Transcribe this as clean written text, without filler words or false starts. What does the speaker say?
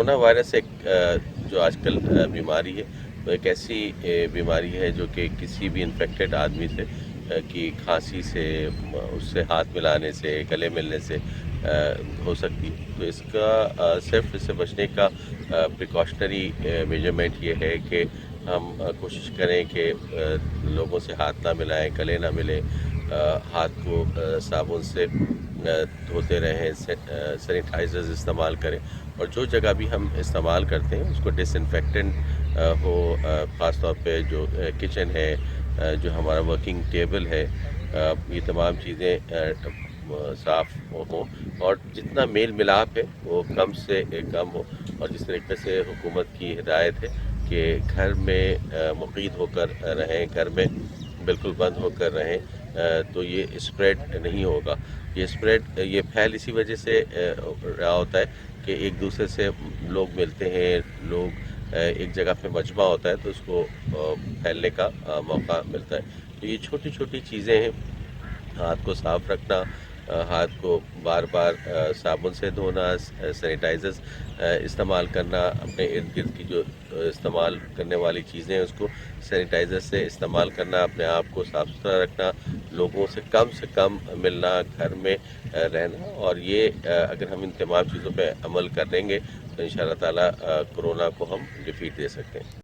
Corona virus एक जो आजकल बीमारी है, वो एक ऐसी बीमारी है जो कि किसी भी इन्फेक्टेड आदमी से की खांसी से, उससे हाथ मिलाने से, गले मिलने से हो सकती है। तो इसका सिर्फ इससे बचने का प्रिकॉशनरी मेजरमेंट ये है कि हम कोशिश करें कि लोगों से हाथ ना मिलाएं, गले ना मिलें, हाथ को साबुन से धोते रहें, सैनिटाइजर्स इस्तेमाल करें, और जो जगह भी हम इस्तेमाल करते हैं उसको डिसइंफेक्टेंट हो, ख़ास तौर पे जो किचन है, जो हमारा वर्किंग टेबल है, ये तमाम चीज़ें साफ़ हो, और जितना मेल मिलाप है वो कम से कम हो। और जिस तरीके से हुकूमत की हिदायत है कि घर में मुक़ीद होकर रहें, घर में बिल्कुल बंद होकर रहें, तो ये स्प्रेड नहीं होगा। ये फैल इसी वजह से रहा होता है कि एक दूसरे से लोग मिलते हैं, लोग एक जगह पे मजमा होता है तो उसको फैलने का मौका मिलता है। तो ये छोटी छोटी चीज़ें हैं, हाथ को साफ रखना, हाथ को बार बार साबुन से धोना, सैनिटाइजर्स इस्तेमाल करना, अपने इर्द गिर्द की जो इस्तेमाल करने वाली चीज़ें हैं उसको सैनिटाइज़र से इस्तेमाल करना, अपने आप को साफ़ सुथरा रखना, लोगों से कम मिलना, घर में रहना, और ये अगर हम इन तमाम चीज़ों पे अमल कर लेंगे तो इंशाअल्लाह ताला कोरोना को हम डिफीट दे सकते हैं।